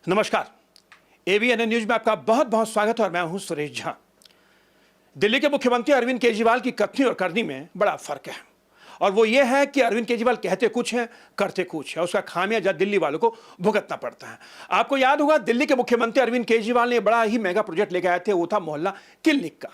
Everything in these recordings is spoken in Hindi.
नमस्कार। एबीएन न्यूज में आपका बहुत बहुत स्वागत है और मैं हूं सुरेश झा। दिल्ली के मुख्यमंत्री अरविंद केजरीवाल की कथनी और करनी में बड़ा फर्क है और वो ये है कि अरविंद केजरीवाल कहते कुछ है, करते कुछ है। उसका खामियाजा दिल्ली वालों को भुगतना पड़ता है। आपको याद होगा, दिल्ली के मुख्यमंत्री अरविंद केजरीवाल ने बड़ा ही महंगा प्रोजेक्ट लेके आए थे, वो था मोहल्ला क्लिनिक का।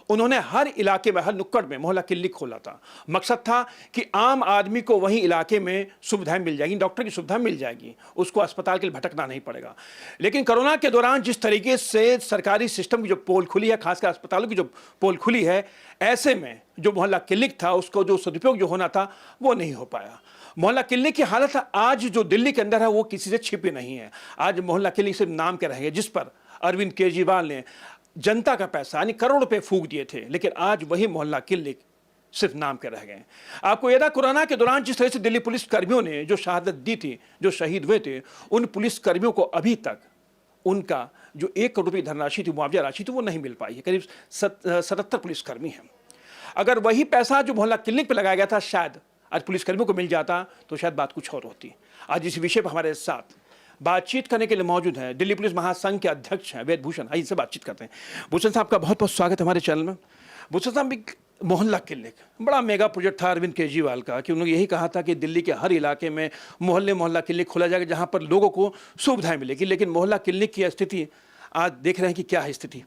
उन्होंने हर इलाके में, हर नुक्कड़ में मोहल्ला क्लिनिक खोला था। मकसद था कि आम आदमी को वहीं इलाके में सुविधाएं मिल जाएगी, डॉक्टर की सुविधा मिल जाएगी, उसको अस्पताल के लिए भटकना नहीं पड़ेगा। लेकिन कोरोना के दौरान जिस तरीके से सरकारी सिस्टम की जो पोल खुली है, खासकर अस्पतालों की जो पोल खुली है, ऐसे में जो मोहल्ला क्लिनिक था उसको जो सदुपयोग जो होना था वो नहीं हो पाया। मोहल्ला क्लिनिक की हालत आज जो दिल्ली के अंदर है वो किसी से छिपी नहीं है। आज मोहल्ला क्लिनिक सिर्फ नाम के रह गए, जिस पर अरविंद केजरीवाल ने जनता का पैसा यानी करोड़ रुपए फूंक दिए थे, लेकिन आज वही मोहल्ला क्लिनिक सिर्फ नाम के रह गए। आपको याद है, कोरोना के दौरान जिस तरह से दिल्ली पुलिस कर्मियों ने जो शहादत दी थी, जो शहीद हुए थे, उन पुलिस कर्मियों को अभी तक उनका जो 1 करोड़ रुपये धनराशि थी, मुआवजा राशि थी, वो नहीं मिल पाई है। करीब 77 पुलिसकर्मी हैं। अगर वही पैसा जो मोहल्ला क्लिनिक पर लगाया गया था शायद आज पुलिसकर्मियों को मिल जाता तो शायद बात कुछ और होती। आज इस विषय पर हमारे साथ बातचीत करने के लिए मौजूद हैं दिल्ली पुलिस महासंघ के अध्यक्ष हैं वेद भूषण। आइए इनसे बातचीत करते हैं। भूषण साहब का बहुत बहुत स्वागत है हमारे चैनल में। भूषण साहब, मोहल्ला क्लिनिक बड़ा मेगा प्रोजेक्ट था अरविंद केजरीवाल का कि उन्होंने यही कहा था कि दिल्ली के हर इलाके में मोहल्ला क्लिनिक खोला जाएगा जहां पर लोगों को सुविधाएं मिलेगी। लेकिन मोहल्ला क्लिनिक की स्थिति आज देख रहे हैं कि क्या है स्थिति।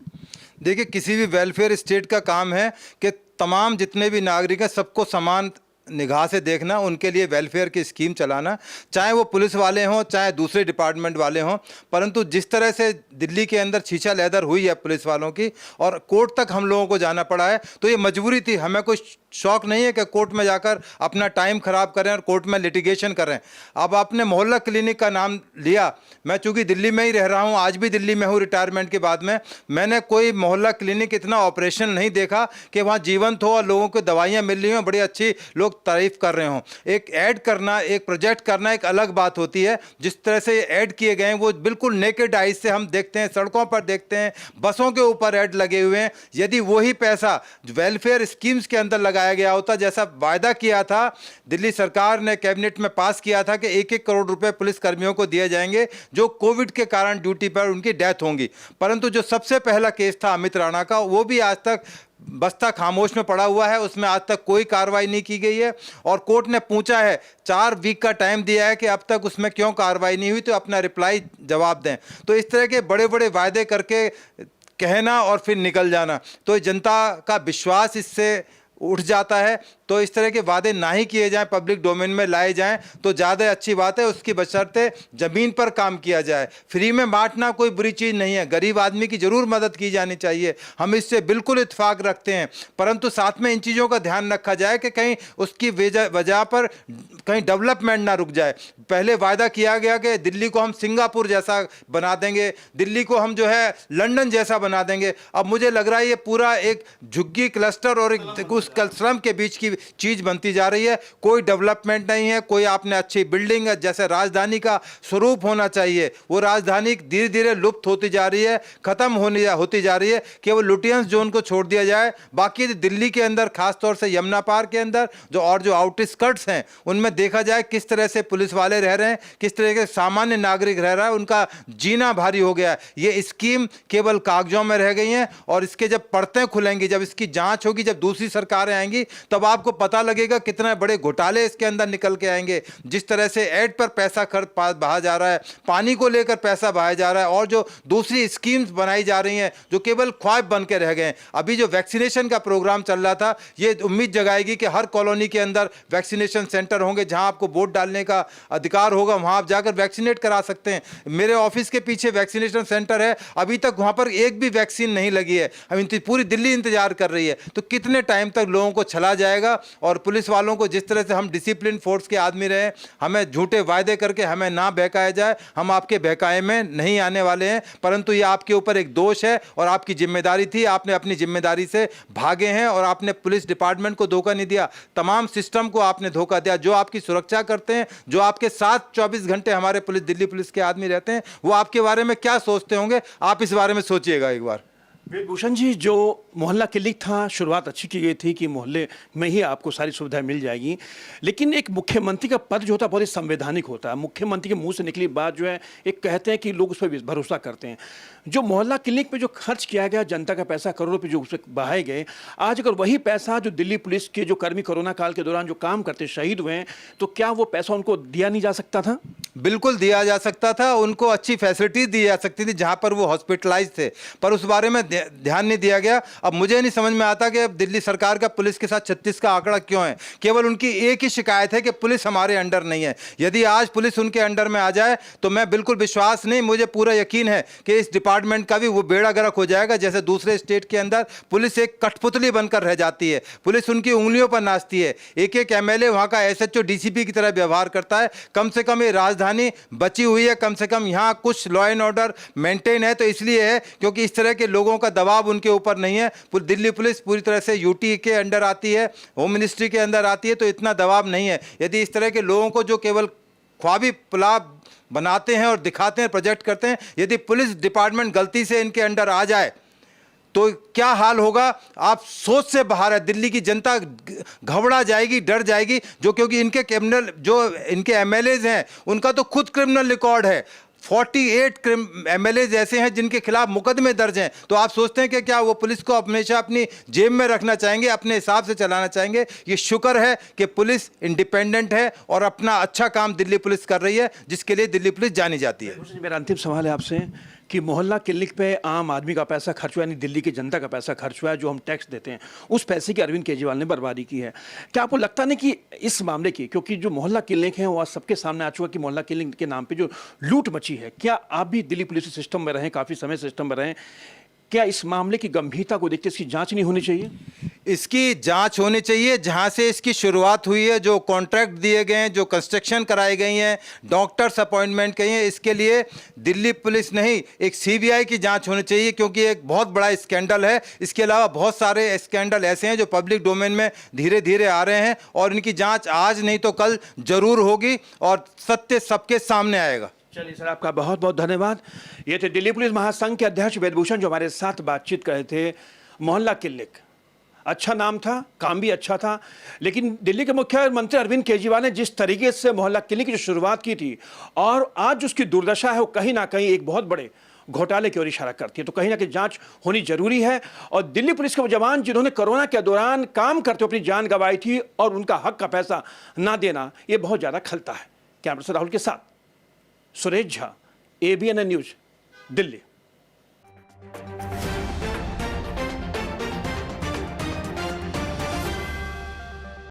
देखिए, किसी भी वेलफेयर स्टेट का काम है कि तमाम जितने भी नागरिक हैं सबको समान निगाह से देखना, उनके लिए वेलफेयर की स्कीम चलाना, चाहे वो पुलिस वाले हों चाहे दूसरे डिपार्टमेंट वाले हों। परंतु जिस तरह से दिल्ली के अंदर छीछा लेदर हुई है पुलिस वालों की और कोर्ट तक हम लोगों को जाना पड़ा है, तो ये मजबूरी थी। हमें कोई शौक नहीं है कि कोर्ट में जाकर अपना टाइम खराब करें और कोर्ट में लिटिगेशन करें। अब आपने मोहल्ला क्लिनिक का नाम लिया, मैं चूँकि दिल्ली में ही रह रहा हूँ, आज भी दिल्ली में हूँ रिटायरमेंट के बाद में, मैंने कोई मोहल्ला क्लिनिक इतना ऑपरेशन नहीं देखा कि वहाँ जीवंत हो और लोगों को दवाइयाँ मिल रही हों, बड़ी अच्छी लोग तारीफ कर रहे हों। एक ऐड करना, एक प्रोजेक्ट करना एक अलग बात होती है। जिस तरह से ऐड किए गए हैं वो बिल्कुल नेकेड आइज से हम देखते हैं, सड़कों पर देखते हैं, बसों के ऊपर ऐड लगे हुए हैं। यदि वही पैसा वेलफेयर स्कीम्स के अंदर लगाया गया होता, जैसा वायदा किया था दिल्ली सरकार ने कैबिनेट में पास किया था कि 1-1 करोड़ रुपए पुलिस कर्मियों को दिए जाएंगे जो कोविड के कारण ड्यूटी पर उनकी डेथ होंगी। परंतु जो सबसे पहला केस था अमित राणा का, वो भी आज तक बस्ता खामोश में पड़ा हुआ है, उसमें आज तक कोई कार्रवाई नहीं की गई है। और कोर्ट ने पूछा है, 4 वीक का टाइम दिया है कि अब तक उसमें क्यों कार्रवाई नहीं हुई, तो अपना रिप्लाई जवाब दें। तो इस तरह के बड़े बड़े वायदे करके कहना और फिर निकल जाना, तो जनता का विश्वास इससे उठ जाता है। तो इस तरह के वादे ना ही किए जाएं, पब्लिक डोमेन में लाए जाएं तो ज़्यादा अच्छी बात है। उसकी बशर्ते ज़मीन पर काम किया जाए। फ्री में बांटना कोई बुरी चीज़ नहीं है, गरीब आदमी की ज़रूर मदद की जानी चाहिए, हम इससे बिल्कुल इत्तेफाक रखते हैं। परंतु साथ में इन चीज़ों का ध्यान रखा जाए कि कहीं उसकी वजह पर कहीं डेवलपमेंट ना रुक जाए। पहले वायदा किया गया कि दिल्ली को हम सिंगापुर जैसा बना देंगे, दिल्ली को हम जो है लंदन जैसा बना देंगे। अब मुझे लग रहा है ये पूरा एक झुग्गी क्लस्टर और एक उस स्लम के बीच की चीज बनती जा रही है। कोई डेवलपमेंट नहीं है, कोई आपने अच्छी बिल्डिंग है जैसे राजधानी का स्वरूप होना चाहिए, वो राजधानी धीरे धीरे लुप्त होती जा रही है, खत्म होती जा रही है। केवल लुटियंस जोन को छोड़ दिया जाए, बाकी दिल्ली के अंदर खासतौर से यमुना पार के अंदर जो आउटस्कर्ट्स हैं उनमें देखा जाए किस तरह से पुलिस वाले रह रहे हैं, किस तरह के सामान्य नागरिक रह रहा है, उनका जीना भारी हो गया है। ये स्कीम केवल कागजों में रह गई हैं और इसके जब परतें खुलेंगी, जब इसकी जांच होगी, जब दूसरी सरकारें आएंगी, तब आपको पता लगेगा कितने बड़े घोटाले इसके अंदर निकल के आएंगे। जिस तरह से ऐड पर पैसा बहा जा रहा है, पानी को लेकर पैसा बहाया जा रहा है और जो दूसरी स्कीम्स बनाई जा रही हैं जो केवल ख्वाब बन के रह गए। अभी जो वैक्सीनेशन का प्रोग्राम चल रहा था, ये उम्मीद जगाएगी कि हर कॉलोनी के अंदर वैक्सीनेशन सेंटर होंगे जहां आपको वोट डालने का अधिकार होगा, वहां आप जाकर वैक्सीनेट करा सकते हैं। मेरे ऑफिस के पीछे वैक्सीनेशन सेंटर है, अभी तक वहां पर एक भी वैक्सीन नहीं लगी है। अभी पूरी दिल्ली इंतजार कर रही है। तो कितने टाइम तक लोगों को चला जाएगा। और पुलिस वालों को जिस तरह से हम डिसिप्लिन फोर्स के आदमी रहे, हमें झूठे वायदे करके हमें ना बहकाया जाए, हम आपके बहकाए में नहीं आने वाले हैं। परंतु ये आपके ऊपर एक दोष है और आपकी जिम्मेदारी थी, आपने अपनी जिम्मेदारी से भागे हैं और आपने पुलिस डिपार्टमेंट को धोखा नहीं दिया, तमाम सिस्टम को आपने धोखा दिया। जो आपकी सुरक्षा करते हैं, जो आपके साथ 24 घंटे हमारे दिल्ली पुलिस के आदमी रहते हैं, वो आपके बारे में क्या सोचते होंगे, आप इस बारे में सोचिएगा एक बार। वेदभूषण जी, जो मोहल्ला क्लिनिक था, शुरुआत अच्छी की गई थी कि मोहल्ले में ही आपको सारी सुविधाएं मिल जाएगी, लेकिन एक मुख्यमंत्री का पद जो होता है बहुत ही संवैधानिक होता है। मुख्यमंत्री के मुंह से निकली बात जो है, एक कहते हैं कि लोग उस पर भरोसा करते हैं। जो मोहल्ला क्लिनिक पे जो खर्च किया गया, जनता का पैसा करोड़ों रुपये जो उस पर बहाए गए, आज अगर वही पैसा जो दिल्ली पुलिस के जो कर्मी कोरोना काल के दौरान जो काम करते शहीद हुए हैं, तो क्या वो पैसा उनको दिया नहीं जा सकता था? बिल्कुल दिया जा सकता था, उनको अच्छी फैसिलिटी दी जा सकती थी जहां पर वो हॉस्पिटलाइज थे, पर उस बारे में ध्यान नहीं दिया गया। अब मुझे नहीं समझ में आता कि अब दिल्ली सरकार का पुलिस के साथ 36 का आंकड़ा क्यों है। केवल उनकी एक ही शिकायत है कि पुलिस हमारे अंडर नहीं है। यदि आज पुलिस उनके अंडर में आ जाए तो मैं बिल्कुल विश्वास नहीं, मुझे पूरा यकीन है कि इस डिपार्टमेंट का भी वो बेड़ा गर्क हो जाएगा। जैसे दूसरे स्टेट के अंदर पुलिस एक कठपुतली बनकर रह जाती है, पुलिस उनकी उंगलियों पर नाचती है, एक एक एमएलए वहां का एसएचओ डीसीपी की तरह व्यवहार करता है। कम से कम ये राजधानी बची हुई है, कम से कम यहाँ कुछ लॉ एंड ऑर्डर मेंटेन है, तो इसलिए है क्योंकि इस तरह के लोगों का दबाव उनके ऊपर नहीं है। दिल्ली पुलिस पूरी तरह से यूटी के अंडर आती है, होम मिनिस्ट्री के अंदर आती है, तो इतना दबाव नहीं है। यदि इस तरह के लोगों को जो केवल ख्वाबी पुलाव बनाते हैं और दिखाते हैं, प्रोजेक्ट करते हैं, यदि पुलिस डिपार्टमेंट गलती से इनके अंडर आ जाए तो क्या हाल होगा, आप सोच से बाहर है। दिल्ली की जनता घबरा जाएगी, डर जाएगी, जो क्योंकि इनके क्रिमिनल जो इनके एमएलएज हैं उनका तो खुद क्रिमिनल रिकॉर्ड है। 48 एमएलएज ऐसे हैं जिनके खिलाफ मुकदमे दर्ज हैं। तो आप सोचते हैं कि क्या वो पुलिस को हमेशा अपनी जेब में रखना चाहेंगे, अपने हिसाब से चलाना चाहेंगे? ये शुक्र है कि पुलिस इंडिपेंडेंट है और अपना अच्छा काम दिल्ली पुलिस कर रही है, जिसके लिए दिल्ली पुलिस जानी जाती है। मेरा अंतिम सवाल है आपसे कि मोहल्ला क्लिनिक पे आम आदमी का पैसा खर्च हुआ, यानी दिल्ली की जनता का पैसा खर्च हुआ है, जो हम टैक्स देते हैं, उस पैसे की अरविंद केजरीवाल ने बर्बादी की है। क्या आपको लगता नहीं कि इस मामले की, क्योंकि जो मोहल्ला क्लिनिक है वो आज सबके सामने आ चुका कि मोहल्ला क्लिनिक के नाम पे जो लूट मची है, क्या आप भी दिल्ली पुलिस सिस्टम में रहें, काफ़ी समय सिस्टम में रहें, क्या इस मामले की गंभीरता को देखते इसकी जांच नहीं होनी चाहिए? इसकी जांच होनी चाहिए। जहां से इसकी शुरुआत हुई है, जो कॉन्ट्रैक्ट दिए गए हैं, जो कंस्ट्रक्शन कराई गई हैं, डॉक्टर्स अपॉइंटमेंट कही हैं, इसके लिए दिल्ली पुलिस नहीं, एक सीबीआई की जांच होनी चाहिए, क्योंकि एक बहुत बड़ा स्कैंडल है। इसके अलावा बहुत सारे स्कैंडल ऐसे हैं जो पब्लिक डोमेन में धीरे धीरे आ रहे हैं, और इनकी जांच आज नहीं तो कल जरूर होगी और सत्य सबके सामने आएगा। चलिए सर, आपका बहुत बहुत धन्यवाद। ये थे दिल्ली पुलिस महासंघ के अध्यक्ष वेदभूषण, जो हमारे साथ बातचीत कर रहे थे। मोहल्ला क्लिनिक अच्छा नाम था, काम भी अच्छा था, लेकिन दिल्ली के मुख्यमंत्री अरविंद केजरीवाल ने जिस तरीके से मोहल्ला क्लिनिक की जो शुरुआत की थी, और आज उसकी दुर्दशा है, वो कहीं ना कहीं एक बहुत बड़े घोटाले की ओर इशारा करती है। तो कहीं ना कहीं जांच होनी जरूरी है। और दिल्ली पुलिस के वो जवान जिन्होंने कोरोना के दौरान काम करते हुए अपनी जान गंवाई थी, और उनका हक का पैसा ना देना, ये बहुत ज्यादा खलता है। कैमरा से राहुल के साथ सुरेश झा, ABN न्यूज, दिल्ली।